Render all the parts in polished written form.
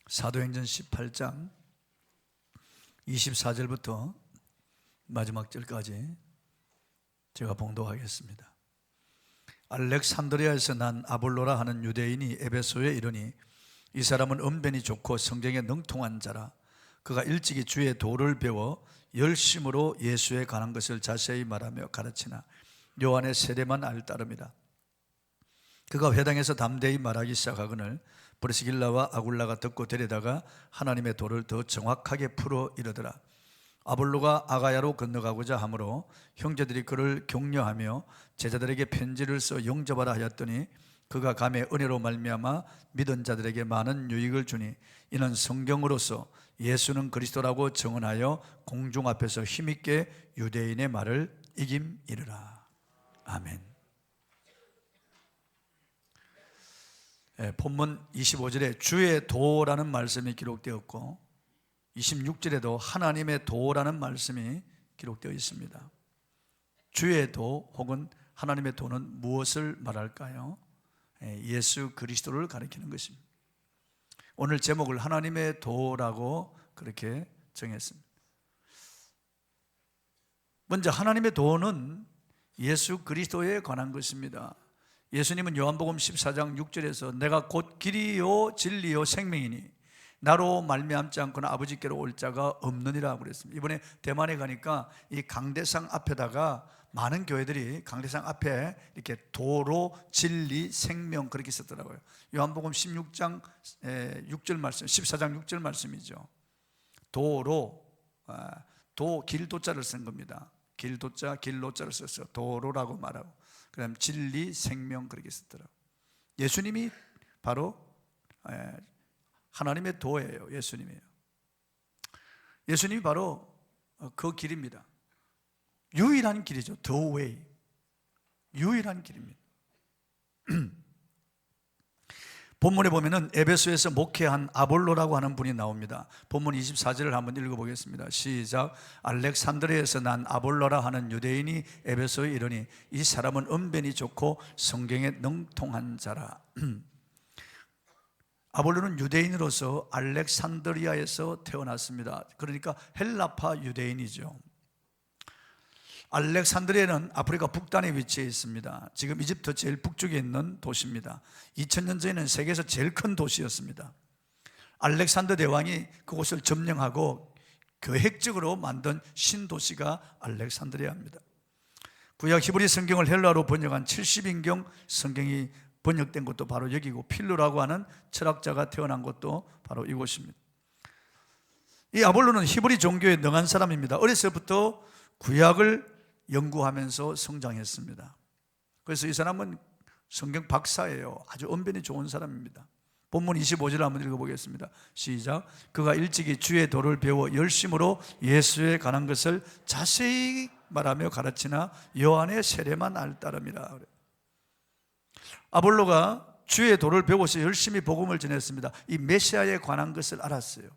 사도행전 18장 24절부터 마지막 절까지 제가 봉독하겠습니다. 알렉산드리아에서 난 아볼로라 하는 유대인이 에베소에 이르니 이 사람은 언변이 좋고 성경에 능통한 자라. 그가 일찍이 주의 도를 배워 열심으로 예수에 관한 것을 자세히 말하며 가르치나 요한의 세례만 알 따름이라. 그가 회당에서 담대히 말하기 시작하거늘 브리스길라와 아굴라가 듣고 데려다가 하나님의 도를 더 정확하게 풀어 이르더라. 아볼로가 아가야로 건너가고자 하므로 형제들이 그를 격려하며 제자들에게 편지를 써 영접하라 하였더니 그가 감에 은혜로 말미암아 믿은 자들에게 많은 유익을 주니 이는 성경으로서 예수는 그리스도라고 증언하여 공중 앞에서 힘있게 유대인의 말을 이김이르라. 아멘. 본문 25절에 주의 도라는 말씀이 기록되었고 26절에도 하나님의 도라는 말씀이 기록되어 있습니다. 주의 도 혹은 하나님의 도는 무엇을 말할까요? 예수 그리스도를 가리키는 것입니다. 오늘 제목을 하나님의 도라고 그렇게 정했습니다. 먼저 하나님의 도는 예수 그리스도에 관한 것입니다. 예수님은 요한복음 14장 6절에서 내가 곧 길이요 진리요 생명이니 나로 말미암지 않고는 아버지께로 올 자가 없느니라 그랬습니다. 이번에 대만에 가니까 이 강대상 앞에다가 많은 교회들이 강대상 앞에 이렇게 도로 진리 생명 그렇게 썼더라고요. 요한복음 16장 6절 말씀, 14장 6절 말씀이죠. 도로, 길도자를 쓴 겁니다. 길도자, 길로자를 써서 도로라고 말하고, 그 다음 진리, 생명 그렇게 썼더라고요. 예수님이 바로 하나님의 도예요. 예수님이에요. 예수님이 바로 그 길입니다. 유일한 길이죠. The way. 유일한 길입니다. 본문에 보면은 에베소에서 목회한 아볼로라고 하는 분이 나옵니다. 본문 24절을 한번 읽어보겠습니다. 시작. 알렉산드리아에서 난 아볼로라 하는 유대인이 에베소에 이르니 이 사람은 언변이 좋고 성경에 능통한 자라. 아볼로는 유대인으로서 알렉산드리아에서 태어났습니다. 그러니까 헬라파 유대인이죠. 알렉산드리아는 아프리카 북단에 위치해 있습니다. 지금 이집트 제일 북쪽에 있는 도시입니다. 2000년 전에는 세계에서 제일 큰 도시였습니다. 알렉산더 대왕이 그곳을 점령하고 계획적으로 만든 신도시가 알렉산드리아입니다. 구약 히브리 성경을 헬라어로 번역한 70인경 성경이 번역된 것도 바로 여기고 필로라고 하는 철학자가 태어난 것도 바로 이곳입니다. 이 아볼로는 히브리 종교에 능한 사람입니다. 어려서부터 구약을 연구하면서 성장했습니다. 그래서 이 사람은 성경 박사예요. 아주 언변이 좋은 사람입니다. 본문 25절을 한번 읽어보겠습니다. 시작. 그가 일찍이 주의 도를 배워 열심으로 예수에 관한 것을 자세히 말하며 가르치나 요한의 세례만 알 따름이라. 아볼로가 주의 도를 배워서 열심히 복음을 전했습니다. 이 메시아에 관한 것을 알았어요.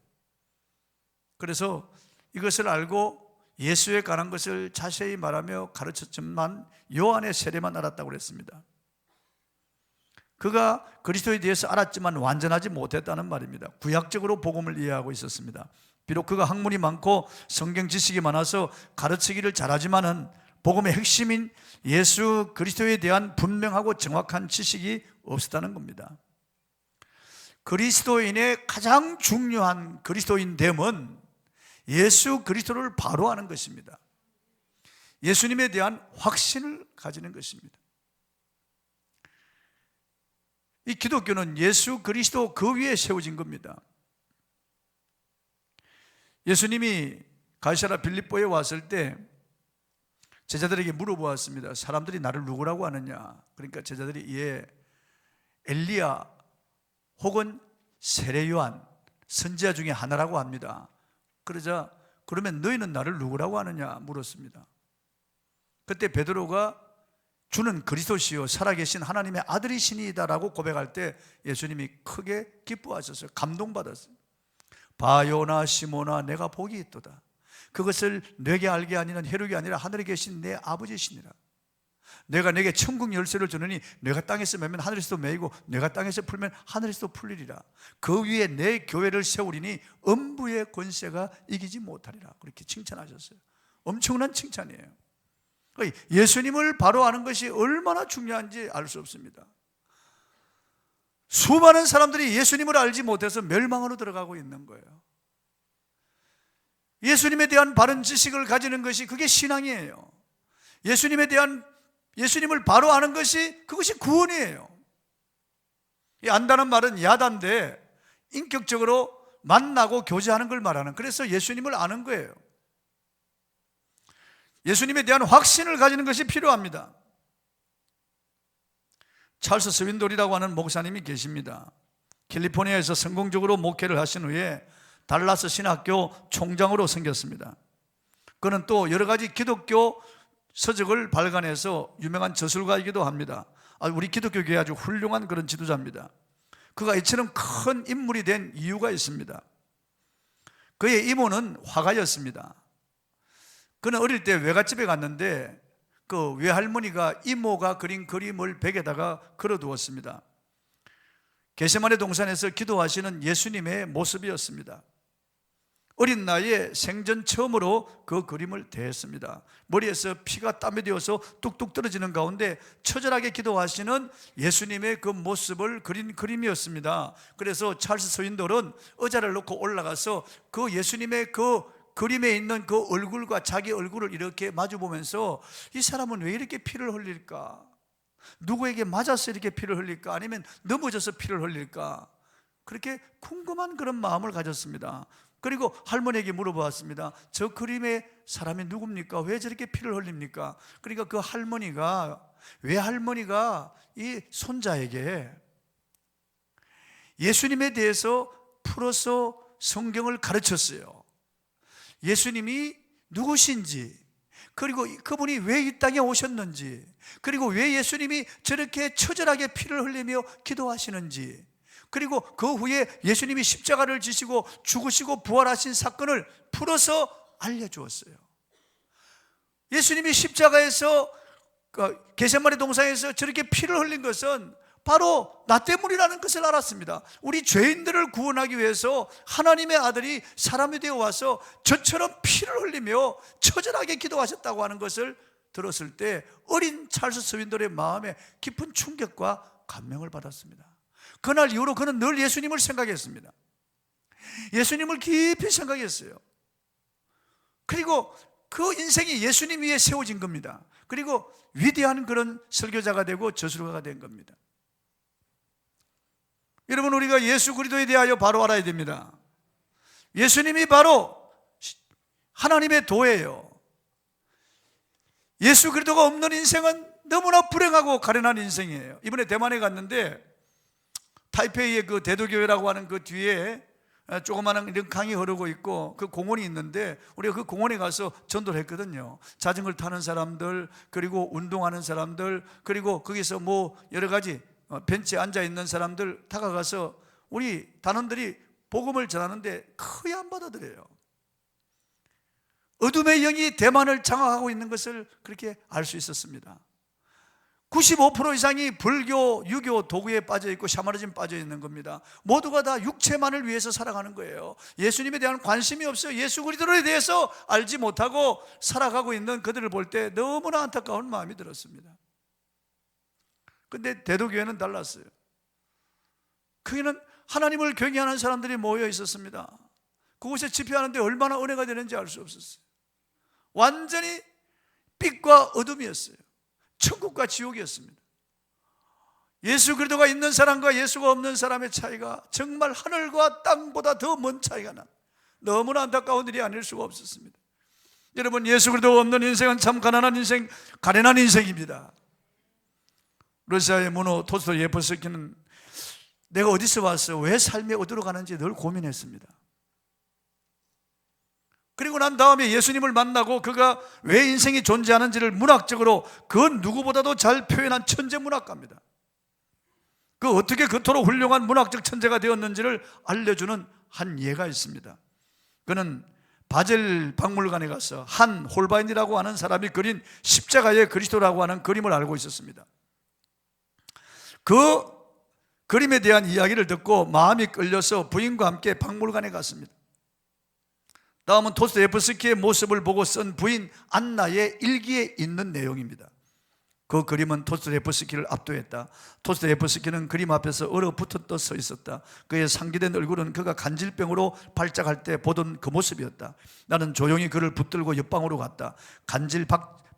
그래서 이것을 알고 예수에 관한 것을 자세히 말하며 가르쳤지만 요한의 세례만 알았다고 그랬습니다. 그가 그리스도에 대해서 알았지만 완전하지 못했다는 말입니다. 구약적으로 복음을 이해하고 있었습니다. 비록 그가 학문이 많고 성경 지식이 많아서 가르치기를 잘하지만은 복음의 핵심인 예수 그리스도에 대한 분명하고 정확한 지식이 없었다는 겁니다. 그리스도인의 가장 중요한 그리스도인됨은 예수 그리스도를 바로 아는 것입니다. 예수님에 대한 확신을 가지는 것입니다. 이 기독교는 예수 그리스도 그 위에 세워진 겁니다. 예수님이 가이사랴 빌립보에 왔을 때 제자들에게 물어보았습니다. 사람들이 나를 누구라고 하느냐? 그러니까 제자들이 엘리야 혹은 세례 요한 선지자 중에 하나라고 합니다. 그러자 그러면 너희는 나를 누구라고 하느냐 물었습니다. 그때 베드로가 주는 그리스도시요 살아계신 하나님의 아들이시니이다라고 고백할 때 예수님이 크게 기뻐하셨어요. 감동받았어요. 바요나 시모나 내가 복이 있도다. 그것을 내게 알게 아니는 혈육이 아니라 하늘에 계신 내 아버지시니라. 내가 내게 천국 열쇠를 주느니 내가 땅에서 매면 하늘에서도 매이고 내가 땅에서 풀면 하늘에서도 풀리리라. 그 위에 내 교회를 세우리니 음부의 권세가 이기지 못하리라. 그렇게 칭찬하셨어요. 엄청난 칭찬이에요. 예수님을 바로 아는 것이 얼마나 중요한지 알 수 없습니다. 수많은 사람들이 예수님을 알지 못해서 멸망으로 들어가고 있는 거예요. 예수님에 대한 바른 지식을 가지는 것이 그게 신앙이에요. 예수님을 바로 아는 것이 그것이 구원이에요. 이 안다는 말은 야단데 인격적으로 만나고 교제하는 걸 말하는, 그래서 예수님을 아는 거예요. 예수님에 대한 확신을 가지는 것이 필요합니다. 찰스 스윈돌이라고 하는 목사님이 계십니다. 캘리포니아에서 성공적으로 목회를 하신 후에 달라스 신학교 총장으로 생겼습니다. 그는 또 여러 가지 기독교 서적을 발간해서 유명한 저술가이기도 합니다. 우리 기독교 교회 아주 훌륭한 그런 지도자입니다. 그가 이처럼 큰 인물이 된 이유가 있습니다. 그의 이모는 화가였습니다. 그는 어릴 때 외갓집에 갔는데 그 외할머니가 이모가 그린 그림을 벽에다가 걸어두었습니다. 겟세마네 동산에서 기도하시는 예수님의 모습이었습니다. 어린 나이에 생전 처음으로 그 그림을 대했습니다. 머리에서 피가 땀이 되어서 뚝뚝 떨어지는 가운데 처절하게 기도하시는 예수님의 그 모습을 그린 그림이었습니다. 그래서 찰스 스윈돌은 의자를 놓고 올라가서 그 예수님의 그 그림에 있는 그 얼굴과 자기 얼굴을 이렇게 마주보면서 이 사람은 왜 이렇게 피를 흘릴까? 누구에게 맞아서 이렇게 피를 흘릴까? 아니면 넘어져서 피를 흘릴까? 그렇게 궁금한 그런 마음을 가졌습니다. 그리고 할머니에게 물어보았습니다. 저 그림의 사람이 누굽니까? 왜 저렇게 피를 흘립니까? 그러니까 그 할머니가, 외할머니가 이 손자에게 예수님에 대해서 풀어서 성경을 가르쳤어요. 예수님이 누구신지, 그리고 그분이 왜 이 땅에 오셨는지, 그리고 왜 예수님이 저렇게 처절하게 피를 흘리며 기도하시는지, 그리고 그 후에 예수님이 십자가를 지시고 죽으시고 부활하신 사건을 풀어서 알려주었어요. 예수님이 십자가에서 겟세마네 동산에서 저렇게 피를 흘린 것은 바로 나 때문이라는 것을 알았습니다. 우리 죄인들을 구원하기 위해서 하나님의 아들이 사람이 되어 와서 저처럼 피를 흘리며 처절하게 기도하셨다고 하는 것을 들었을 때 어린 찰스 스윈돌의 마음에 깊은 충격과 감명을 받았습니다. 그날 이후로 그는 늘 예수님을 생각했습니다. 예수님을 깊이 생각했어요. 그리고 그 인생이 예수님 위에 세워진 겁니다. 그리고 위대한 그런 설교자가 되고 저술가가 된 겁니다. 여러분, 우리가 예수 그리스도에 대하여 바로 알아야 됩니다. 예수님이 바로 하나님의 도예요. 예수 그리스도가 없는 인생은 너무나 불행하고 가련한 인생이에요. 이번에 대만에 갔는데 타이페이의 그 대도교회라고 하는 그 뒤에 조그마한 이런 강이 흐르고 있고 그 공원이 있는데 우리가 그 공원에 가서 전도를 했거든요. 자전거를 타는 사람들, 그리고 운동하는 사람들, 그리고 거기서 뭐 여러 가지 벤치에 앉아있는 사람들 다가가서 우리 단원들이 복음을 전하는데 거의 안 받아들여요. 어둠의 영이 대만을 장악하고 있는 것을 그렇게 알 수 있었습니다. 95% 이상이 불교, 유교 도구에 빠져있고 샤머니즘에 빠져있는 겁니다. 모두가 다 육체만을 위해서 살아가는 거예요. 예수님에 대한 관심이 없어요. 예수 그리스도에 대해서 알지 못하고 살아가고 있는 그들을 볼 때 너무나 안타까운 마음이 들었습니다. 그런데 대도교회는 달랐어요. 거기는 하나님을 경외하는 사람들이 모여 있었습니다. 그곳에 집회하는데 얼마나 은혜가 되는지 알 수 없었어요. 완전히 빛과 어둠이었어요. 천국과 지옥이었습니다. 예수 그리스도가 있는 사람과 예수가 없는 사람의 차이가 정말 하늘과 땅보다 더 먼 차이가 나. 너무나 안타까운 일이 아닐 수가 없었습니다. 여러분, 예수 그리스도가 없는 인생은 참 가난한 인생, 가련한 인생입니다. 러시아의 문호 토스토 예포스키는 내가 어디서 왔어? 왜 삶이 어디로 가는지 늘 고민했습니다. 그리고 난 다음에 예수님을 만나고 그가 왜 인생이 존재하는지를 문학적으로 그 누구보다도 잘 표현한 천재 문학가입니다. 그 어떻게 그토록 훌륭한 문학적 천재가 되었는지를 알려주는 한 예가 있습니다. 그는 바젤 박물관에 가서 한 홀바인이라고 하는 사람이 그린 십자가의 그리스도라고 하는 그림을 알고 있었습니다. 그 그림에 대한 이야기를 듣고 마음이 끌려서 부인과 함께 박물관에 갔습니다. 다음은 도스토옙스키의 모습을 보고 쓴 부인 안나의 일기에 있는 내용입니다. 그 그림은 도스토옙스키를 압도했다. 도스토옙스키는 그림 앞에서 얼어붙어 떠 서 있었다. 그의 상기된 얼굴은 그가 간질병으로 발작할 때 보던 그 모습이었다. 나는 조용히 그를 붙들고 옆방으로 갔다.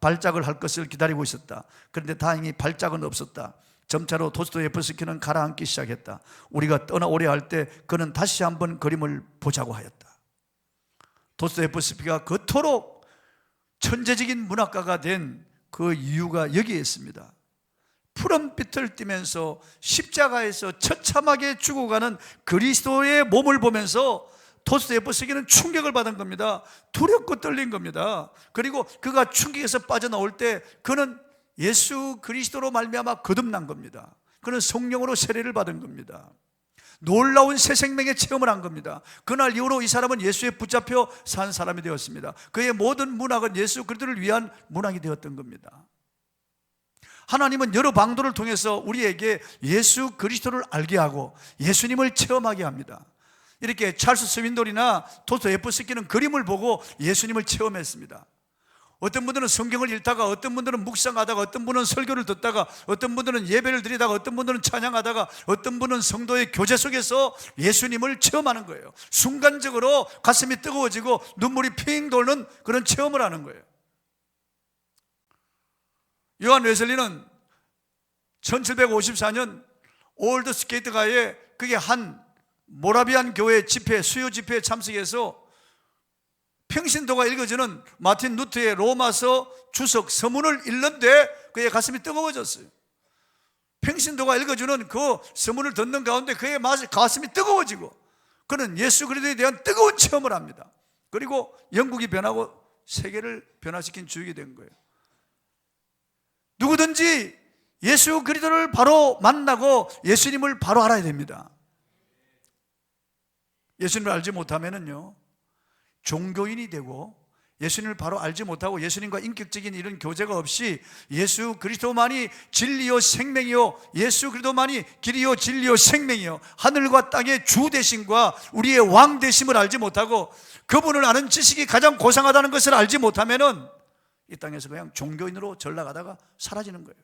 발작을 할 것을 기다리고 있었다. 그런데 다행히 발작은 없었다. 점차로 도스토옙스키는 가라앉기 시작했다. 우리가 떠나오려 할 때 그는 다시 한번 그림을 보자고 하였다. 도스토옙스키가 그토록 천재적인 문학가가 된 그 이유가 여기에 있습니다. 푸른빛을 띠면서 십자가에서 처참하게 죽어가는 그리스도의 몸을 보면서 도스토옙스키는 충격을 받은 겁니다. 두렵고 떨린 겁니다. 그리고 그가 충격에서 빠져나올 때 그는 예수 그리스도로 말미암아 거듭난 겁니다. 그는 성령으로 세례를 받은 겁니다. 놀라운 새 생명의 체험을 한 겁니다. 그날 이후로 이 사람은 예수에 붙잡혀 산 사람이 되었습니다. 그의 모든 문학은 예수 그리스도를 위한 문학이 되었던 겁니다. 하나님은 여러 방도를 통해서 우리에게 예수 그리스도를 알게 하고 예수님을 체험하게 합니다. 이렇게 찰스 스윈돌이나 도스토옙스키는 그림을 보고 예수님을 체험했습니다. 어떤 분들은 성경을 읽다가, 어떤 분들은 묵상하다가, 어떤 분은 설교를 듣다가, 어떤 분들은 예배를 드리다가, 어떤 분들은 찬양하다가, 어떤 분은 성도의 교제 속에서 예수님을 체험하는 거예요. 순간적으로 가슴이 뜨거워지고 눈물이 핑 도는 그런 체험을 하는 거예요. 요한 웨슬리는 1754년 올드 스케이트가에 그게 한 모라비안 교회 집회, 수요 집회에 참석해서 평신도가 읽어주는 마틴 루트의 로마서 주석 서문을 읽는데 그의 가슴이 뜨거워졌어요. 평신도가 읽어주는 그 서문을 듣는 가운데 그의 가슴이 뜨거워지고 그는 예수 그리스도에 대한 뜨거운 체험을 합니다. 그리고 영국이 변하고 세계를 변화시킨 주역이 된 거예요. 누구든지 예수 그리스도를 바로 만나고 예수님을 바로 알아야 됩니다. 예수님을 알지 못하면은요, 종교인이 되고 예수님을 바로 알지 못하고 예수님과 인격적인 이런 교제가 없이 예수 그리스도만이 진리요 생명이요, 예수 그리스도만이 길이요 진리요 생명이요, 하늘과 땅의 주 되심과 우리의 왕 되심을 알지 못하고 그분을 아는 지식이 가장 고상하다는 것을 알지 못하면은 이 땅에서 그냥 종교인으로 전락하다가 사라지는 거예요.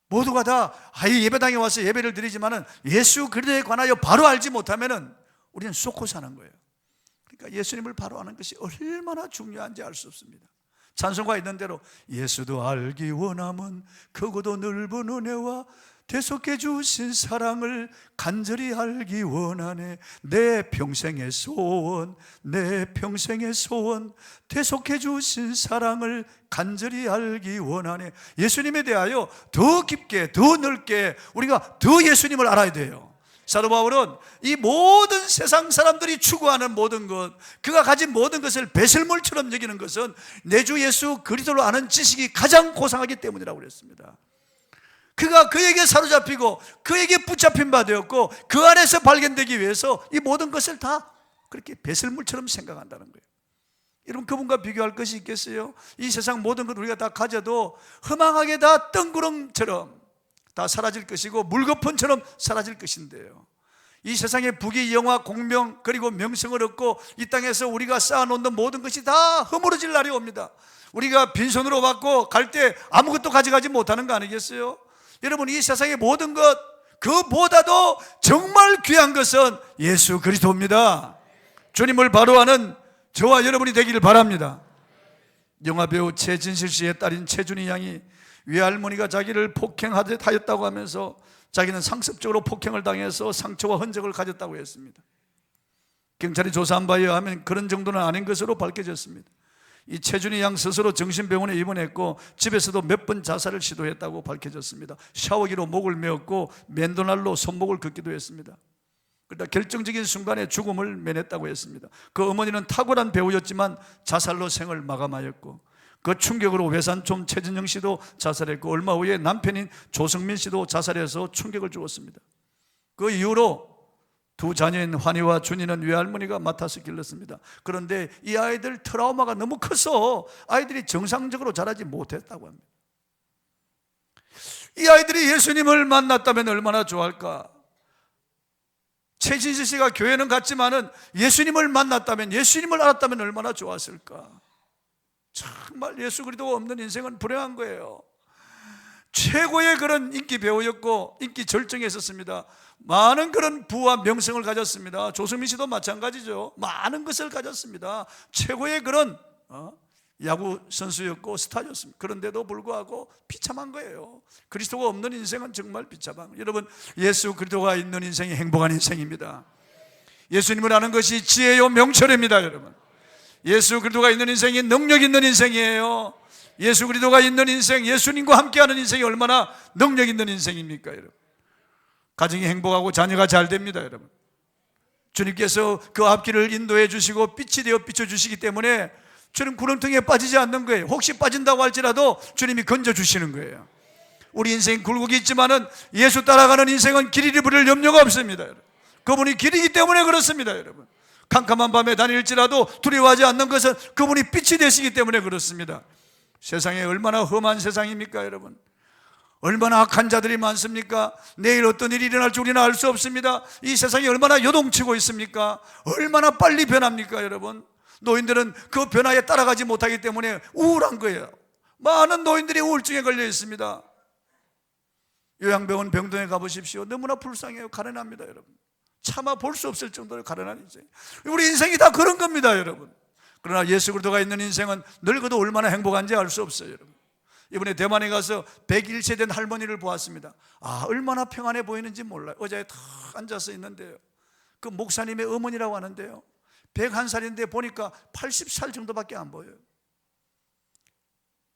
모두가 다 예배당에 와서 예배를 드리지만은 예수 그리스도에 관하여 바로 알지 못하면은 우리는 쏟고 사는 거예요. 그러니까 예수님을 바로 아는 것이 얼마나 중요한지 알 수 없습니다. 찬송가 있는 대로 예수도 알기 원함은 크고도 넓은 은혜와 대속해 주신 사랑을 간절히 알기 원하네. 내 평생의 소원, 내 평생의 소원, 대속해 주신 사랑을 간절히 알기 원하네. 예수님에 대하여 더 깊게, 더 넓게 우리가 더 예수님을 알아야 돼요. 사도 바울은 이 모든 세상 사람들이 추구하는 모든 것, 그가 가진 모든 것을 배설물처럼 여기는 것은 내 주 예수 그리스도를 아는 지식이 가장 고상하기 때문이라고 그랬습니다. 그가 그에게 사로잡히고 그에게 붙잡힌 바 되었고 그 안에서 발견되기 위해서 이 모든 것을 다 그렇게 배설물처럼 생각한다는 거예요. 여러분, 그분과 비교할 것이 있겠어요? 이 세상 모든 것 우리가 다 가져도 허망하게 다 뜬구름처럼 다 사라질 것이고 물거품처럼 사라질 것인데요, 이 세상의 부귀 영화 공명 그리고 명성을 얻고 이 땅에서 우리가 쌓아놓는 모든 것이 다 허물어질 날이 옵니다. 우리가 빈손으로 받고 갈 때 아무것도 가져가지 못하는 거 아니겠어요? 여러분, 이 세상의 모든 것 그보다도 정말 귀한 것은 예수 그리스도입니다. 주님을 바로 아는 저와 여러분이 되기를 바랍니다. 영화배우 최진실 씨의 딸인 최준희 양이 외할머니가 자기를 폭행하였다고 하면서 자기는 상습적으로 폭행을 당해서 상처와 흔적을 가졌다고 했습니다. 경찰이 조사한 바에 의하면 그런 정도는 아닌 것으로 밝혀졌습니다. 이 최준희 양 스스로 정신병원에 입원했고 집에서도 몇 번 자살을 시도했다고 밝혀졌습니다. 샤워기로 목을 메었고 맨도날로 손목을 긋기도 했습니다. 그러다 결정적인 순간에 죽음을 면했다고 했습니다. 그 어머니는 탁월한 배우였지만 자살로 생을 마감하였고 그 충격으로 외삼촌 최진영 씨도 자살했고 얼마 후에 남편인 조성민 씨도 자살해서 충격을 주었습니다. 그 이후로 두 자녀인 환희와 준이는 외할머니가 맡아서 길렀습니다. 그런데 이 아이들 트라우마가 너무 커서 아이들이 정상적으로 자라지 못했다고 합니다. 이 아이들이 예수님을 만났다면 얼마나 좋아할까? 최진실 씨가 교회는 갔지만은 예수님을 만났다면, 예수님을 알았다면 얼마나 좋았을까? 정말 예수 그리스도가 없는 인생은 불행한 거예요. 최고의 그런 인기 배우였고 인기 절정에 있었습니다. 많은 그런 부와 명성을 가졌습니다. 조승민 씨도 마찬가지죠. 많은 것을 가졌습니다. 최고의 그런 야구 선수였고 스타였습니다. 그런데도 불구하고 비참한 거예요. 그리스도가 없는 인생은 정말 비참한 거예요. 여러분, 예수 그리스도가 있는 인생이 행복한 인생입니다. 예수님을 아는 것이 지혜요 명철입니다. 여러분, 예수 그리스도가 있는 인생이 능력 있는 인생이에요. 예수 그리스도가 있는 인생, 예수님과 함께하는 인생이 얼마나 능력 있는 인생입니까? 여러분, 가정이 행복하고 자녀가 잘 됩니다. 여러분, 주님께서 그 앞길을 인도해 주시고 빛이 되어 비춰주시기 때문에 주님 구렁텅이에 빠지지 않는 거예요. 혹시 빠진다고 할지라도 주님이 건져주시는 거예요. 우리 인생 굴곡이 있지만은 예수 따라가는 인생은 길 잃어버릴 염려가 없습니다. 여러분, 그분이 길이기 때문에 그렇습니다. 여러분, 캄캄한 밤에 다닐지라도 두려워하지 않는 것은 그분이 빛이 되시기 때문에 그렇습니다. 세상에 얼마나 험한 세상입니까? 여러분, 얼마나 악한 자들이 많습니까? 내일 어떤 일이 일어날지 우리는 알 수 없습니다. 이 세상이 얼마나 요동치고 있습니까? 얼마나 빨리 변합니까? 여러분, 노인들은 그 변화에 따라가지 못하기 때문에 우울한 거예요. 많은 노인들이 우울증에 걸려 있습니다. 요양병원 병동에 가보십시오. 너무나 불쌍해요. 가난합니다. 여러분, 차마 볼 수 없을 정도로 가난한 인생. 우리 인생이 다 그런 겁니다. 여러분, 그러나 예수 그리스도가 있는 인생은 늙어도 얼마나 행복한지 알 수 없어요. 여러분, 이번에 대만에 가서 101세 된 할머니를 보았습니다. 얼마나 평안해 보이는지 몰라요. 의자에 탁 앉아서 있는데요, 그 목사님의 어머니라고 하는데요, 101살인데 보니까 80살 정도밖에 안 보여요.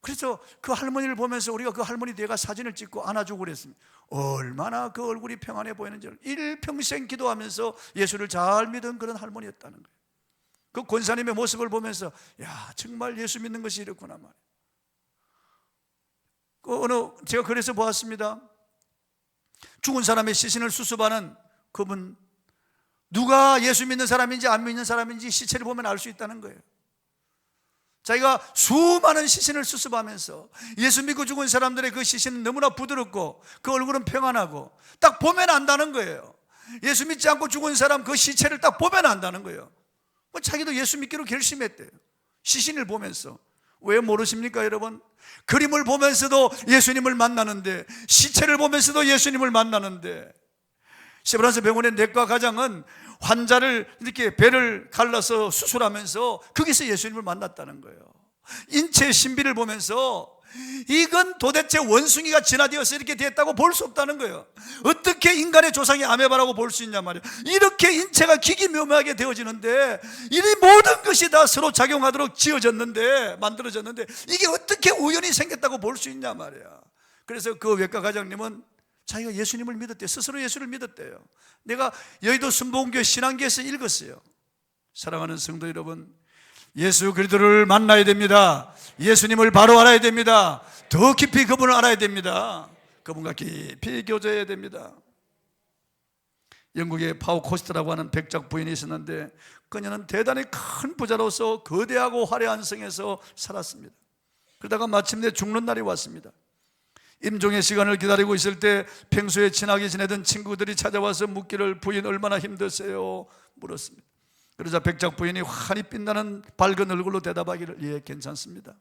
그래서 그 할머니를 보면서 우리가 그 할머니 뒤에가 사진을 찍고 안아주고 그랬습니다. 얼마나 그 얼굴이 평안해 보이는지, 일평생 기도하면서 예수를 잘 믿은 그런 할머니였다는 거예요. 그 권사님의 모습을 보면서 야, 정말 예수 믿는 것이 이렇구나 말이에요. 제가 그래서 보았습니다. 죽은 사람의 시신을 수습하는 그분, 누가 예수 믿는 사람인지 안 믿는 사람인지 시체를 보면 알 수 있다는 거예요. 자기가 수많은 시신을 수습하면서 예수 믿고 죽은 사람들의 그 시신은 너무나 부드럽고 그 얼굴은 평안하고 딱 보면 안다는 거예요. 예수 믿지 않고 죽은 사람 그 시체를 딱 보면 안다는 거예요. 자기도 예수 믿기로 결심했대요. 시신을 보면서. 왜 모르십니까 여러분? 그림을 보면서도 예수님을 만나는데, 시체를 보면서도 예수님을 만나는데, 세브란스 병원의 내과 과장은 환자를 이렇게 배를 갈라서 수술하면서 거기서 예수님을 만났다는 거예요. 인체의 신비를 보면서 이건 도대체 원숭이가 진화되어서 이렇게 됐다고 볼 수 없다는 거예요. 어떻게 인간의 조상이 아메바라고 볼 수 있냐 말이에요. 이렇게 인체가 기기묘묘하게 되어지는데, 이 모든 것이 다 서로 작용하도록 지어졌는데, 만들어졌는데, 이게 어떻게 우연히 생겼다고 볼 수 있냐 말이야. 그래서 그 외과 과장님은 자기가 예수님을 믿었대요. 스스로 예수를 믿었대요. 내가 여의도 순복음교회 신앙기에서 읽었어요. 사랑하는 성도 여러분, 예수 그리스도를 만나야 됩니다. 예수님을 바로 알아야 됩니다. 더 깊이 그분을 알아야 됩니다. 그분과 깊이 교제해야 됩니다. 영국의 파우 코스트라고 하는 백작 부인이 있었는데, 그녀는 대단히 큰 부자로서 거대하고 화려한 성에서 살았습니다. 그러다가 마침내 죽는 날이 왔습니다. 임종의 시간을 기다리고 있을 때 평소에 친하게 지내던 친구들이 찾아와서 묻기를, 부인 얼마나 힘드세요? 물었습니다. 그러자 백작 부인이 환히 빛나는 밝은 얼굴로 대답하기를, 예, 괜찮습니다.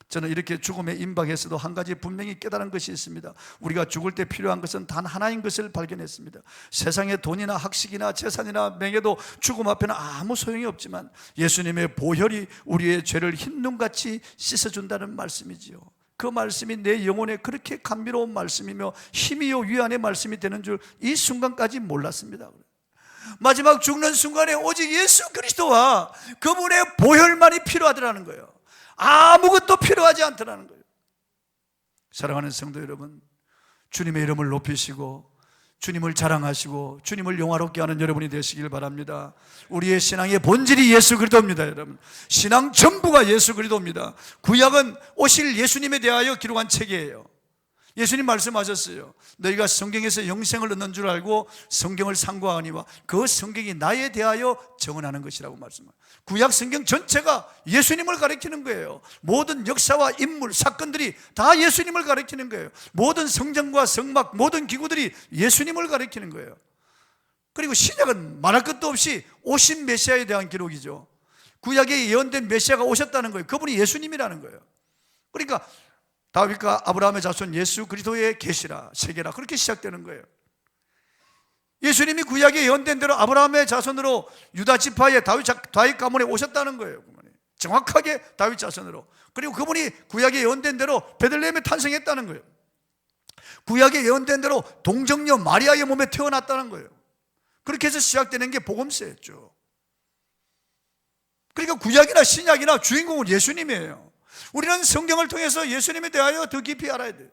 저는 이렇게 죽음에 임박했어도 한 가지 분명히 깨달은 것이 있습니다. 우리가 죽을 때 필요한 것은 단 하나인 것을 발견했습니다. 세상의 돈이나 학식이나 재산이나 명예도 죽음 앞에는 아무 소용이 없지만 예수님의 보혈이 우리의 죄를 흰눈같이 씻어준다는 말씀이지요. 그 말씀이 내 영혼에 그렇게 감미로운 말씀이며 힘이요 위안의 말씀이 되는 줄 이 순간까지 몰랐습니다. 마지막 죽는 순간에 오직 예수 그리스도와 그분의 보혈만이 필요하더라는 거예요. 아무것도 필요하지 않더라는 거예요. 사랑하는 성도 여러분, 주님의 이름을 높이시고 주님을 자랑하시고 주님을 영화롭게 하는 여러분이 되시길 바랍니다. 우리의 신앙의 본질이 예수 그리스도입니다. 여러분, 신앙 전부가 예수 그리스도입니다. 구약은 오실 예수님에 대하여 기록한 책이에요. 예수님 말씀하셨어요. 너희가 성경에서 영생을 얻는 줄 알고 성경을 상고하니와 그 성경이 나에 대하여 증언하는 것이라고 말씀합니다. 구약 성경 전체가 예수님을 가리키는 거예요. 모든 역사와 인물, 사건들이 다 예수님을 가리키는 거예요. 모든 성전과 성막, 모든 기구들이 예수님을 가리키는 거예요. 그리고 신약은 말할 것도 없이 오신 메시아에 대한 기록이죠. 구약에 예언된 메시아가 오셨다는 거예요. 그분이 예수님이라는 거예요. 그러니까 다윗과 아브라함의 자손 예수 그리스도의 계시라, 세계라, 그렇게 시작되는 거예요. 예수님이 구약에 예언된 대로 아브라함의 자손으로 유다 지파의 다윗 가문에 오셨다는 거예요. 정확하게 다윗 자손으로. 그리고 그분이 구약에 예언된 대로 베들레헴에 탄생했다는 거예요. 구약에 예언된 대로 동정녀 마리아의 몸에 태어났다는 거예요. 그렇게 해서 시작되는 게 복음서였죠. 그러니까 구약이나 신약이나 주인공은 예수님이에요. 우리는 성경을 통해서 예수님에 대하여 더 깊이 알아야 돼요.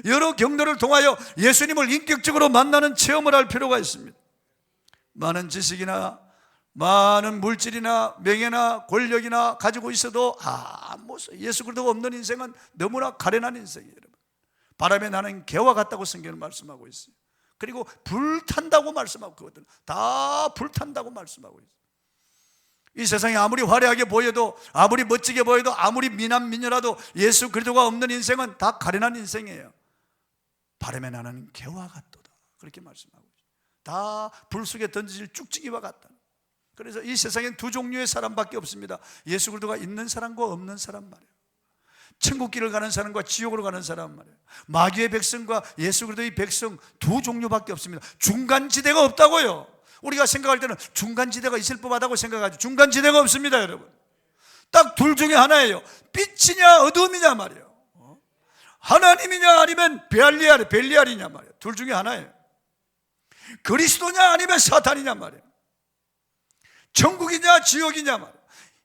여러 경로를 통하여 예수님을 인격적으로 만나는 체험을 할 필요가 있습니다. 많은 지식이나 많은 물질이나 명예나 권력이나 가지고 있어도 예수 그리스도가 없는 인생은 너무나 가련한 인생이에요. 여러분, 바람에 나는 개와 같다고 성경은 말씀하고 있어요. 그리고 불탄다고 말씀하고, 그것들 다 불탄다고 말씀하고 있어요. 이 세상이 아무리 화려하게 보여도, 아무리 멋지게 보여도, 아무리 미남미녀라도 예수 그리스도가 없는 인생은 다 가련한 인생이에요. 바람에 나는 개와 같도다, 그렇게 말씀하고 있어요. 다 불 속에 던질 쭉지기와 같다. 그래서 이 세상엔 두 종류의 사람밖에 없습니다. 예수 그리스도가 있는 사람과 없는 사람 말이에요. 천국길을 가는 사람과 지옥으로 가는 사람 말이에요. 마귀의 백성과 예수 그리스도의 백성, 두 종류밖에 없습니다. 중간지대가 없다고요. 우리가 생각할 때는 중간지대가 있을 법하다고 생각하죠. 중간지대가 없습니다, 여러분. 딱 둘 중에 하나예요. 빛이냐 어둠이냐 말이에요. 하나님이냐 아니면 벨리알이냐 말이에요. 둘 중에 하나예요. 그리스도냐 아니면 사탄이냐 말이에요. 천국이냐 지옥이냐 말이에요.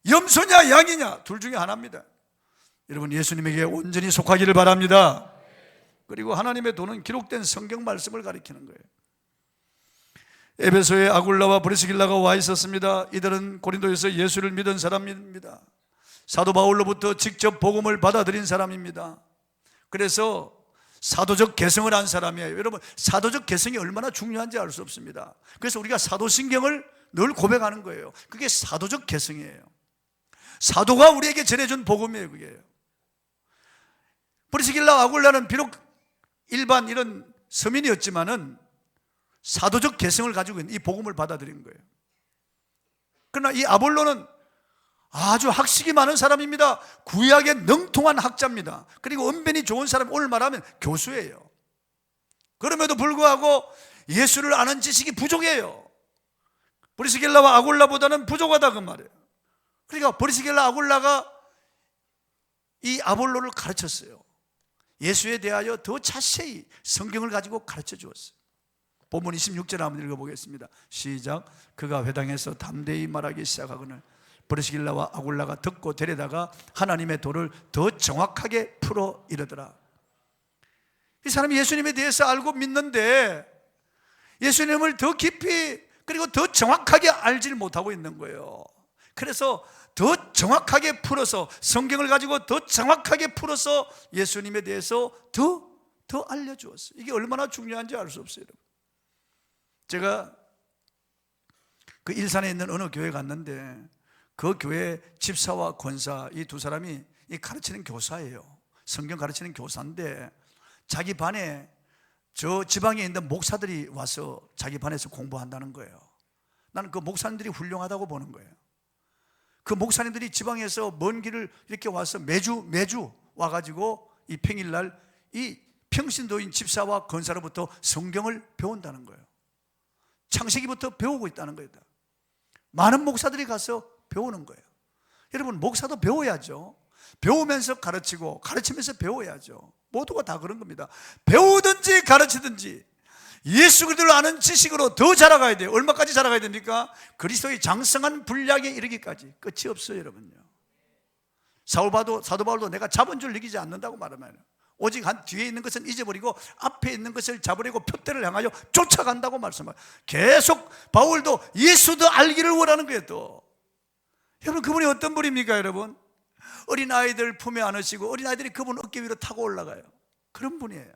염소냐 양이냐, 둘 중에 하나입니다. 여러분, 예수님에게 온전히 속하기를 바랍니다. 그리고 하나님의 도는 기록된 성경 말씀을 가리키는 거예요. 에베소에 아굴라와 브리스길라가 와 있었습니다. 이들은 고린도에서 예수를 믿은 사람입니다. 사도 바울로부터 직접 복음을 받아들인 사람입니다. 그래서 사도적 개성을 한 사람이에요. 여러분, 사도적 개성이 얼마나 중요한지 알 수 없습니다. 그래서 우리가 사도신경을 늘 고백하는 거예요. 그게 사도적 개성이에요. 사도가 우리에게 전해준 복음이에요. 그게. 브리스길라 아굴라는 비록 일반 이런 서민이었지만은 사도적 개성을 가지고 있는 이 복음을 받아들인 거예요. 그러나 이 아볼로는 아주 학식이 많은 사람입니다. 구약에 능통한 학자입니다. 그리고 언변이 좋은 사람, 오늘 말하면 교수예요. 그럼에도 불구하고 예수를 아는 지식이 부족해요. 브리스길라와 아굴라보다는 부족하다, 그 말이에요. 그러니까 브리스길라 아굴라가 이 아볼로를 가르쳤어요. 예수에 대하여 더 자세히 성경을 가지고 가르쳐 주었어요. 본문 26절 한번 읽어보겠습니다. 시작. 그가 회당에서 담대히 말하기 시작하거늘 브리스길라와 아굴라가 듣고 데려다가 하나님의 도를 더 정확하게 풀어 이르더라. 이 사람이 예수님에 대해서 알고 믿는데 예수님을 더 깊이 그리고 더 정확하게 알지를 못하고 있는 거예요. 그래서 더 정확하게 풀어서, 성경을 가지고 더 정확하게 풀어서 예수님에 대해서 더 알려주었어요. 이게 얼마나 중요한지 알 수 없어요. 제가 그 일산에 있는 어느 교회 갔는데 그 교회 집사와 권사, 이 두 사람이 이 가르치는 교사예요. 성경 가르치는 교사인데 자기 반에 저 지방에 있는 목사들이 와서 자기 반에서 공부한다는 거예요. 나는 그 목사님들이 훌륭하다고 보는 거예요. 그 목사님들이 지방에서 먼 길을 이렇게 와서 매주 와가지고 이 평일날 이 평신도인 집사와 권사로부터 성경을 배운다는 거예요. 창세기부터 배우고 있다는 거예요. 많은 목사들이 가서 배우는 거예요. 여러분, 목사도 배워야죠. 배우면서 가르치고 가르치면서 배워야죠. 모두가 다 그런 겁니다. 배우든지 가르치든지 예수 그리스도를 아는 지식으로 더 자라가야 돼요. 얼마까지 자라가야 됩니까? 그리스도의 장성한 분량에 이르기까지. 끝이 없어요, 여러분요. 사도 바울도 내가 잡은 줄 느끼지 않는다고 말하면 오직 한 뒤에 있는 것은 잊어버리고 앞에 있는 것을 잡으려고 표대를 향하여 쫓아간다고 말씀해요. 계속 바울도 예수도 알기를 원하는 거예요. 또 여러분, 그분이 어떤 분입니까? 여러분, 어린아이들 품에 안으시고 어린아이들이 그분 어깨 위로 타고 올라가요. 그런 분이에요.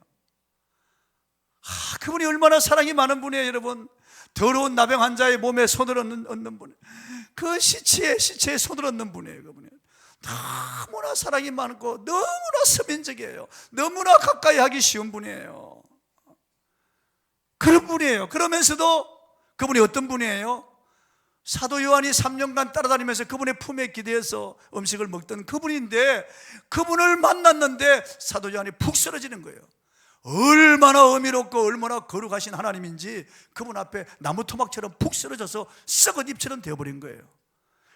그분이 얼마나 사랑이 많은 분이에요, 여러분. 더러운 나병 환자의 몸에 손을 얹는 분, 그 시체에 손을 얹는 분이에요. 그분이 너무나 사랑이 많고 너무나 서민적이에요. 너무나 가까이 하기 쉬운 분이에요. 그런 분이에요. 그러면서도 그분이 어떤 분이에요? 사도 요한이 3년간 따라다니면서 그분의 품에 기대어서 음식을 먹던 그분인데, 그분을 만났는데 사도 요한이 푹 쓰러지는 거예요. 얼마나 어미롭고 얼마나 거룩하신 하나님인지 그분 앞에 나무 토막처럼 푹 쓰러져서 썩은 잎처럼 되어버린 거예요.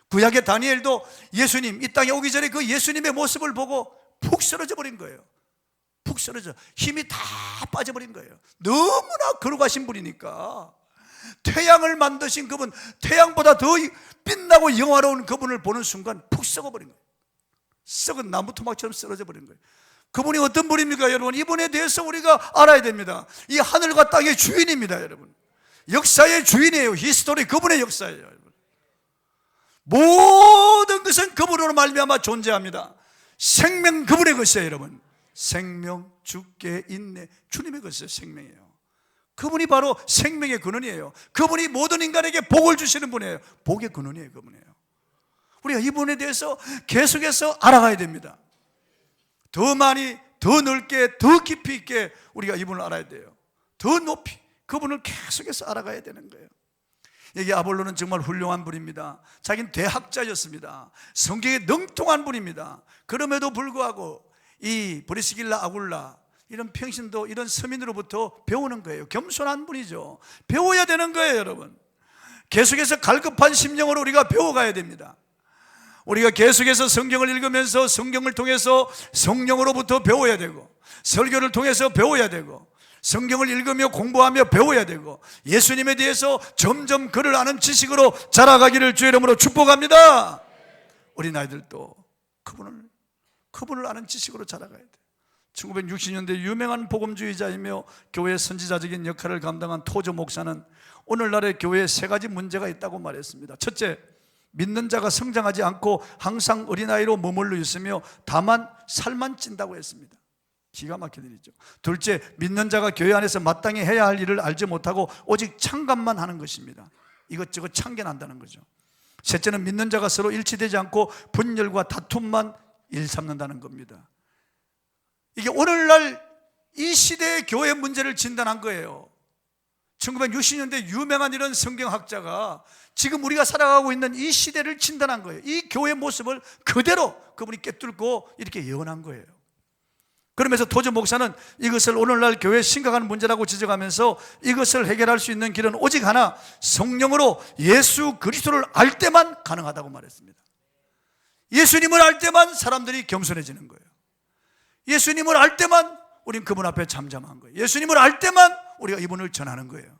구약의 다니엘도 예수님, 이 땅에 오기 전에 그 예수님의 모습을 보고 푹 쓰러져 버린 거예요. 푹 쓰러져 힘이 다 빠져버린 거예요. 너무나 거룩하신 분이니까. 태양을 만드신 그분, 태양보다 더 빛나고 영화로운 그분을 보는 순간 푹 썩어버린 거예요. 썩은 나무 토막처럼 쓰러져 버린 거예요. 그분이 어떤 분입니까, 여러분? 이분에 대해서 우리가 알아야 됩니다. 이 하늘과 땅의 주인입니다, 여러분. 역사의 주인이에요. 히스토리, 그분의 역사예요, 여러분. 모든 것은 그분으로 말미암아 존재합니다. 생명 그분의 것이에요, 여러분. 생명, 주께 있네, 주님의 것이에요. 생명이에요. 그분이 바로 생명의 근원이에요. 그분이 모든 인간에게 복을 주시는 분이에요. 복의 근원이에요, 그분이에요. 우리가 이분에 대해서 계속해서 알아가야 됩니다. 더 많이, 더 넓게, 더 깊이 있게 우리가 이분을 알아야 돼요. 더 높이 그분을 계속해서 알아가야 되는 거예요. 여기 아볼로는 정말 훌륭한 분입니다. 자기는 대학자였습니다. 성경에 능통한 분입니다. 그럼에도 불구하고 이 브리스길라 아굴라 이런 평신도, 이런 서민으로부터 배우는 거예요. 겸손한 분이죠. 배워야 되는 거예요, 여러분. 계속해서 갈급한 심령으로 우리가 배워가야 됩니다. 우리가 계속해서 성경을 읽으면서 성경을 통해서 성령으로부터 배워야 되고, 설교를 통해서 배워야 되고, 성경을 읽으며 공부하며 배워야 되고, 예수님에 대해서 점점 그를 아는 지식으로 자라가기를 주의 이름으로 축복합니다. 우리 아이들도 그분을 아는 지식으로 자라가야 돼요. 1960년대 유명한 복음주의자이며 교회 선지자적인 역할을 감당한 토저 목사는 오늘날의 교회에 세 가지 문제가 있다고 말했습니다. 첫째, 믿는 자가 성장하지 않고 항상 어린아이로 머물러 있으며 다만 살만 찐다고 했습니다. 기가 막힌 일이죠. 둘째, 믿는 자가 교회 안에서 마땅히 해야 할 일을 알지 못하고 오직 참관만 하는 것입니다. 이것저것 참견한다는 거죠. 셋째는 믿는 자가 서로 일치되지 않고 분열과 다툼만 일삼는다는 겁니다. 이게 오늘날 이 시대의 교회 문제를 진단한 거예요. 1960년대 유명한 이런 성경학자가 지금 우리가 살아가고 있는 이 시대를 진단한 거예요. 이 교회 모습을 그대로 그분이 꿰뚫고 이렇게 예언한 거예요. 그러면서 토저 목사는 이것을 오늘날 교회에 심각한 문제라고 지적하면서 이것을 해결할 수 있는 길은 오직 하나, 성령으로 예수 그리스도를 알 때만 가능하다고 말했습니다. 예수님을 알 때만 사람들이 겸손해지는 거예요. 예수님을 알 때만 우린 그분 앞에 잠잠한 거예요. 예수님을 알 때만 우리가 이분을 전하는 거예요.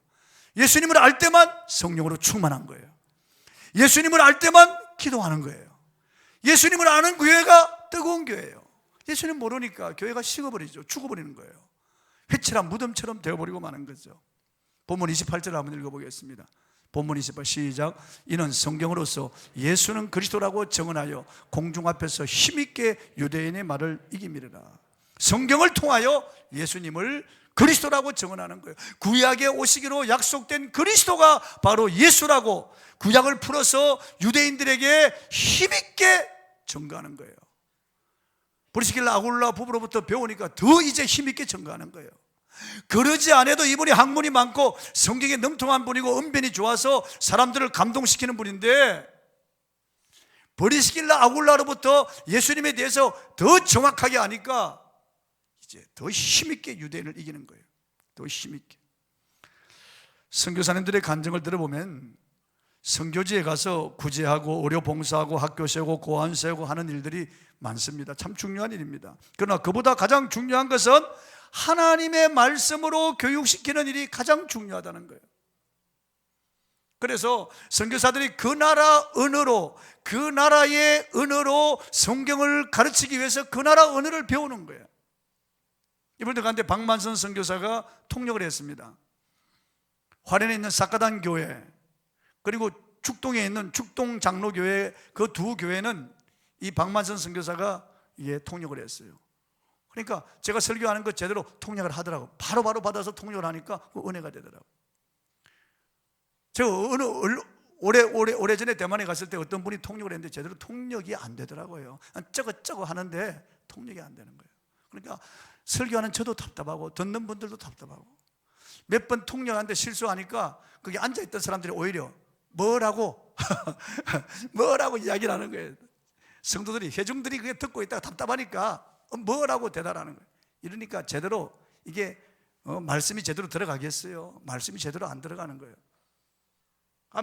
예수님을 알 때만 성령으로 충만한 거예요. 예수님을 알 때만 기도하는 거예요. 예수님을 아는 교회가 뜨거운 교회예요. 예수님 모르니까 교회가 식어버리죠. 죽어버리는 거예요. 회칠한 무덤처럼 되어버리고 마는 거죠. 본문 28절 한번 읽어보겠습니다. 본문 28 시작. 이는 성경으로서 예수는 그리스도라고 증언하여 공중 앞에서 힘있게 유대인의 말을 이기미르라. 성경을 통하여 예수님을 그리스도라고 증언하는 거예요. 구약에 오시기로 약속된 그리스도가 바로 예수라고 구약을 풀어서 유대인들에게 힘있게 증거하는 거예요. 브리스길라 아굴라 부부로부터 배우니까 더 이제 힘있게 증거하는 거예요. 그러지 않아도 이분이 학문이 많고 성경에 능통한 분이고 언변이 좋아서 사람들을 감동시키는 분인데, 브리스길라 아굴라로부터 예수님에 대해서 더 정확하게 아니까 이제 더 힘있게 유대인을 이기는 거예요. 더 힘있게. 선교사님들의 간증을 들어보면 선교지에 가서 구제하고 의료 봉사하고 학교 세우고 고아원 세우고 하는 일들이 많습니다. 참 중요한 일입니다. 그러나 그보다 가장 중요한 것은 하나님의 말씀으로 교육시키는 일이 가장 중요하다는 거예요. 그래서 선교사들이 그 나라 언어로, 그 나라의 언어로 성경을 가르치기 위해서 그 나라 언어를 배우는 거예요. 이번에 가는데 박만선 선교사가 통역을 했습니다. 화련에 있는 사카단 교회, 그리고 축동에 있는 축동 장로교회, 그 두 교회는 이 박만선 선교사가 통역을 했어요. 그러니까 제가 설교하는 거 제대로 통역을 하더라고. 바로바로 받아서 통역을 하니까 그 은혜가 되더라고. 제가 오래전에 대만에 갔을 때 어떤 분이 통역을 했는데 제대로 통역이 안 되더라고요. 쩌고쩌고 하는데 통역이 안 되는 거예요. 그러니까 설교하는 저도 답답하고 듣는 분들도 답답하고, 몇 번 통역하는데 실수하니까 거기 앉아있던 사람들이 오히려 뭐라고 뭐라고 이야기를 하는 거예요. 성도들이, 회중들이 그게 듣고 있다가 답답하니까 뭐라고 대답하는 거예요. 이러니까 제대로 이게 말씀이 제대로 들어가겠어요? 말씀이 제대로 안 들어가는 거예요.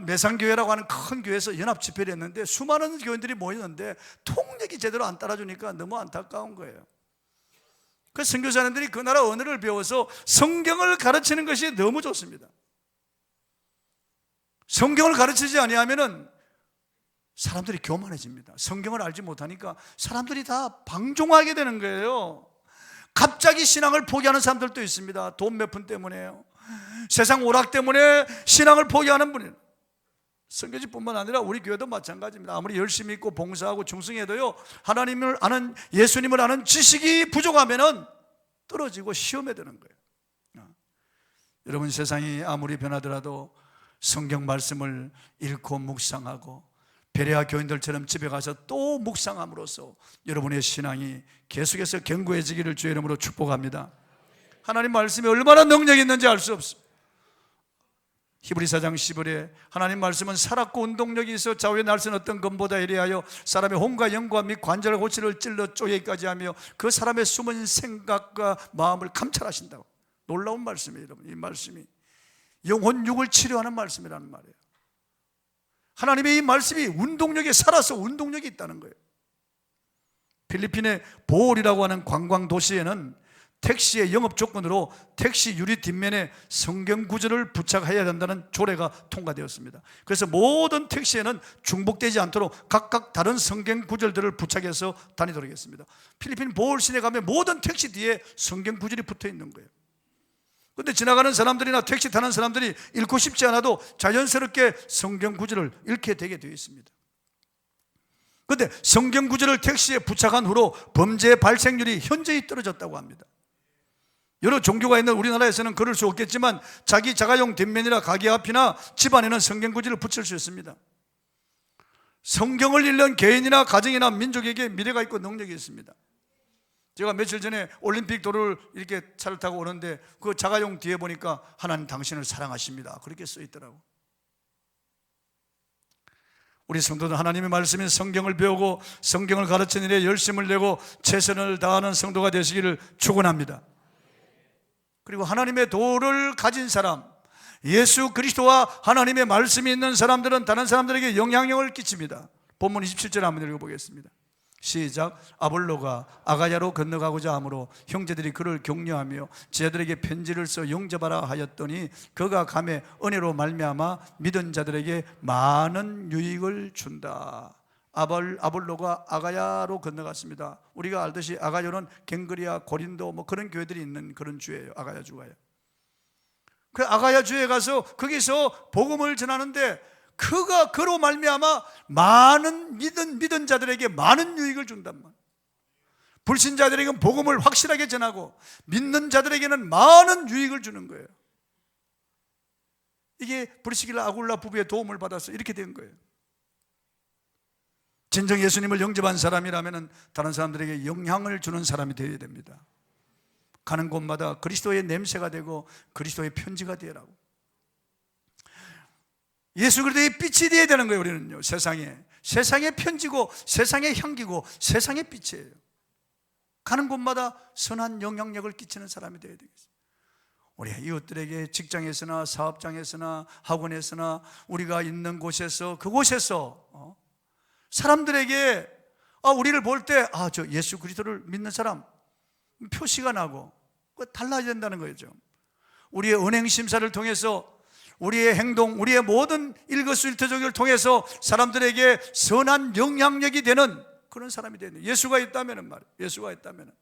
매상교회라고 하는 큰 교회에서 연합집회를 했는데 수많은 교인들이 모였는데 통역이 제대로 안 따라주니까 너무 안타까운 거예요. 그 선교사님들이 그 나라 언어를 배워서 성경을 가르치는 것이 너무 좋습니다. 성경을 가르치지 아니하면은 사람들이 교만해집니다. 성경을 알지 못하니까 사람들이 다 방종하게 되는 거예요. 갑자기 신앙을 포기하는 사람들도 있습니다. 돈 몇 푼 때문에요. 세상 오락 때문에 신앙을 포기하는 분이에요. 선교지뿐만 아니라 우리 교회도 마찬가지입니다. 아무리 열심히 있고 봉사하고 충성해도요, 하나님을 아는, 예수님을 아는 지식이 부족하면은 떨어지고 시험에 드는 거예요. 여러분, 세상이 아무리 변하더라도 성경 말씀을 읽고 묵상하고 베레아 교인들처럼 집에 가서 또 묵상함으로써 여러분의 신앙이 계속해서 견고해지기를 주의 이름으로 축복합니다. 하나님 말씀이 얼마나 능력이 있는지 알 수 없습니다. 히브리서 4장 10절에 하나님 말씀은 살았고 운동력이 있어 좌우의 날선 어떤 검보다 이래하여 사람의 혼과 영과 및 관절 고치를 찔러 쪼개기까지 하며 그 사람의 숨은 생각과 마음을 감찰하신다고. 놀라운 말씀이에요. 여러분, 이 말씀이 영혼 육을 치료하는 말씀이라는 말이에요. 하나님의 이 말씀이 운동력에 살아서 운동력이 있다는 거예요. 필리핀의 보홀이라고 하는 관광 도시에는 택시의 영업 조건으로 택시 유리 뒷면에 성경 구절을 부착해야 된다는 조례가 통과되었습니다. 그래서 모든 택시에는 중복되지 않도록 각각 다른 성경 구절들을 부착해서 다니도록 했습니다. 필리핀 보홀 시내 가면 모든 택시 뒤에 성경 구절이 붙어 있는 거예요. 그런데 지나가는 사람들이나 택시 타는 사람들이 읽고 싶지 않아도 자연스럽게 성경 구절을 읽게 되게 되어 있습니다. 그런데 성경 구절을 택시에 부착한 후로 범죄 발생률이 현저히 떨어졌다고 합니다. 여러 종교가 있는 우리나라에서는 그럴 수 없겠지만 자기 자가용 뒷면이나 가게 앞이나 집안에는 성경 구절을 붙일 수 있습니다. 성경을 읽는 개인이나 가정이나 민족에게 미래가 있고 능력이 있습니다. 제가 며칠 전에 올림픽 도로를 이렇게 차를 타고 오는데 그 자가용 뒤에 보니까 하나님 당신을 사랑하십니다, 그렇게 써 있더라고. 우리 성도들, 하나님의 말씀인 성경을 배우고 성경을 가르치는 일에 열심을 내고 최선을 다하는 성도가 되시기를 축원합니다. 그리고 하나님의 도를 가진 사람, 예수 그리스도와 하나님의 말씀이 있는 사람들은 다른 사람들에게 영향력을 끼칩니다. 본문 27절 한번 읽어보겠습니다. 시작. 아볼로가 아가야로 건너가고자 하므로 형제들이 그를 격려하며 제자들에게 편지를 써 영접하라 하였더니 그가 감에 은혜로 말미암아 믿은 자들에게 많은 유익을 준다. 아볼로가 아가야로 건너갔습니다. 우리가 알듯이 아가야는 갱그리아, 고린도 뭐 그런 교회들이 있는 그런 주예요. 아가야 주가요. 그 아가야 주에 가서 거기서 복음을 전하는데 그가 그로 말미암아 많은 믿은 자들에게 많은 유익을 준단 말이에요. 불신자들에게는 복음을 확실하게 전하고 믿는 자들에게는 많은 유익을 주는 거예요. 이게 브리스길라 아굴라 부부의 도움을 받아서 이렇게 된 거예요. 진정 예수님을 영접한 사람이라면 다른 사람들에게 영향을 주는 사람이 되어야 됩니다. 가는 곳마다 그리스도의 냄새가 되고 그리스도의 편지가 되라고. 예수 그리스도의 빛이 되어야 되는 거예요. 우리는요, 세상의 편지고 세상의 향기고 세상의 빛이에요. 가는 곳마다 선한 영향력을 끼치는 사람이 되어야 되겠어요. 우리 이웃들에게 직장에서나 사업장에서나 학원에서나 우리가 있는 곳에서 그곳에서 사람들에게 우리를 볼 때 저 예수 그리스도를 믿는 사람 표시가 나고 달라야 된다는 거죠. 우리의 은행 심사를 통해서 우리의 행동, 우리의 모든 일거수일투족을 통해서 사람들에게 선한 영향력이 되는 그런 사람이 되는, 예수가 있다면은 말이에요. 예수가 있다면은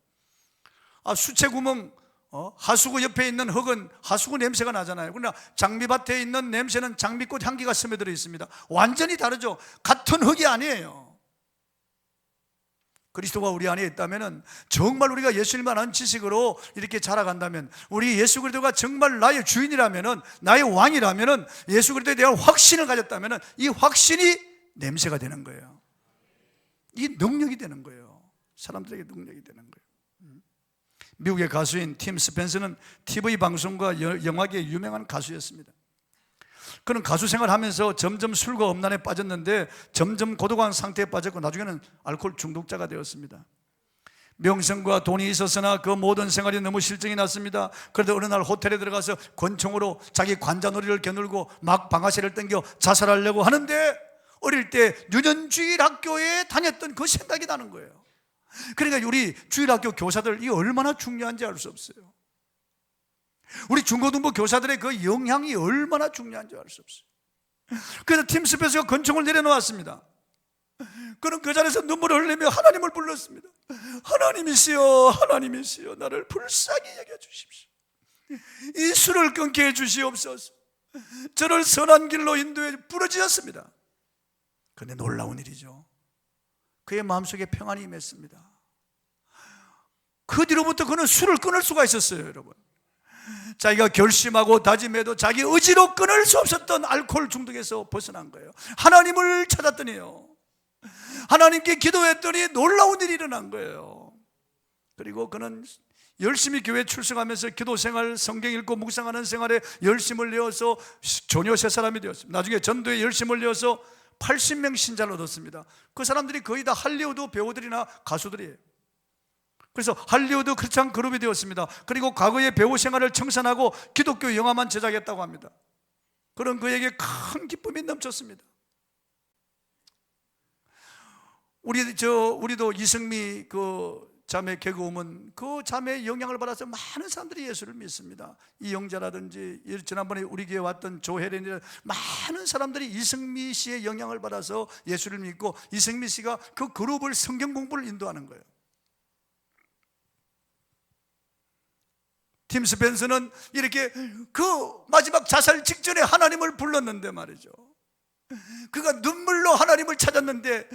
수채구멍 하수구 옆에 있는 흙은 하수구 냄새가 나잖아요. 그러나 장미밭에 있는 냄새는 장미꽃 향기가 스며들어 있습니다. 완전히 다르죠. 같은 흙이 아니에요. 그리스도가 우리 안에 있다면, 정말 우리가 예수님만 한 지식으로 이렇게 자라간다면, 우리 예수 그리스도가 정말 나의 주인이라면, 나의 왕이라면, 예수 그리스도에 대한 확신을 가졌다면 이 확신이 냄새가 되는 거예요. 이 능력이 되는 거예요. 사람들에게 능력이 되는 거예요. 미국의 가수인 팀 스펜서는 TV 방송과 영화계의 유명한 가수였습니다. 그는 가수 생활하면서 점점 술과 음란에 빠졌는데 점점 고독한 상태에 빠졌고 나중에는 알코올 중독자가 되었습니다. 명성과 돈이 있었으나 그 모든 생활이 너무 실증이 났습니다. 그래도 어느 날 호텔에 들어가서 권총으로 자기 관자놀이를 겨누고 막 방아쇠를 당겨 자살하려고 하는데, 어릴 때 유년주일 학교에 다녔던 그 생각이 나는 거예요. 그러니까 우리 주일학교 교사들, 이 얼마나 중요한지 알 수 없어요. 우리 중고등부 교사들의 그 영향이 얼마나 중요한지 알 수 없어요. 그래서 팀 스펜서가 권총을 내려놓았습니다. 그는 그 자리에서 눈물을 흘리며 하나님을 불렀습니다. 하나님이시여, 하나님이시여, 나를 불쌍히 여겨주십시오. 이 술을 끊게 해주시옵소서. 저를 선한 길로 인도해 부르짖었습니다. 그런데 놀라운 일이죠. 그의 마음속에 평안이 임했습니다. 그 뒤로부터 그는 술을 끊을 수가 있었어요. 여러분, 자기가 결심하고 다짐해도 자기 의지로 끊을 수 없었던 알코올 중독에서 벗어난 거예요. 하나님을 찾았더니요, 하나님께 기도했더니 놀라운 일이 일어난 거예요. 그리고 그는 열심히 교회 출석하면서 기도생활, 성경 읽고 묵상하는 생활에 열심을 내어서 조녀 세 사람이 되었습니다. 나중에 전도에 열심을 내어서 80명 신자를 얻었습니다. 그 사람들이 거의 다 할리우드 배우들이나 가수들이에요. 그래서 할리우드 크리스찬 그룹이 되었습니다. 그리고 과거의 배우 생활을 청산하고 기독교 영화만 제작했다고 합니다. 그런 그에게 큰 기쁨이 넘쳤습니다. 우리도 이승미 그 자매 개그우먼, 그 자매의 영향을 받아서 많은 사람들이 예수를 믿습니다. 이영자라든지 지난번에 우리 교회 왔던 조혜련이, 많은 사람들이 이승미 씨의 영향을 받아서 예수를 믿고, 이승미 씨가 그 그룹을 성경 공부를 인도하는 거예요. 팀 스펜서는 이렇게 그 마지막 자살 직전에 하나님을 불렀는데 말이죠, 그가 눈물로 하나님을 찾았는데,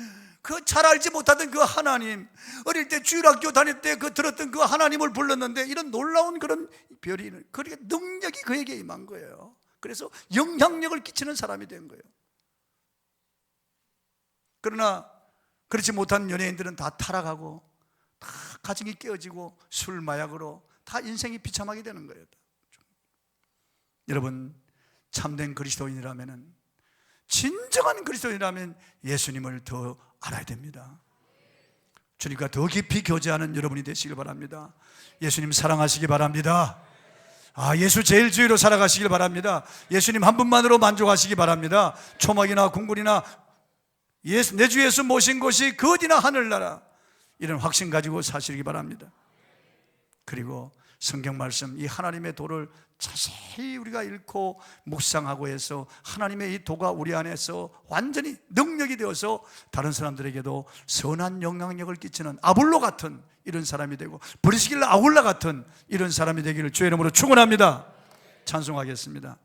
그 잘 알지 못하던 그 하나님, 어릴 때 주일학교 다닐 때 그 들었던 그 하나님을 불렀는데, 이런 놀라운 그런 별이, 그러니까 능력이 그에게 임한 거예요. 그래서 영향력을 끼치는 사람이 된 거예요. 그러나 그렇지 못한 연예인들은 다 타락하고, 다 가정이 깨어지고, 술 마약으로 다 인생이 비참하게 되는 거예요. 여러분, 참된 그리스도인이라면, 진정한 그리스도인이라면 예수님을 더 알아야 됩니다. 주님과 더 깊이 교제하는 여러분이 되시길 바랍니다. 예수님 사랑하시기 바랍니다. 예수 제일 주의로 살아가시길 바랍니다. 예수님 한 분만으로 만족하시기 바랍니다. 초막이나 궁궐이나 내 주 예수 모신 곳이 그 어디나 하늘나라, 이런 확신 가지고 사시기 바랍니다. 그리고 성경 말씀, 이 하나님의 도를 자세히 우리가 읽고 묵상하고 해서 하나님의 이 도가 우리 안에서 완전히 능력이 되어서 다른 사람들에게도 선한 영향력을 끼치는 아볼로 같은 이런 사람이 되고, 브리스길라 아굴라 같은 이런 사람이 되기를 주의 이름으로 축원합니다. 찬송하겠습니다.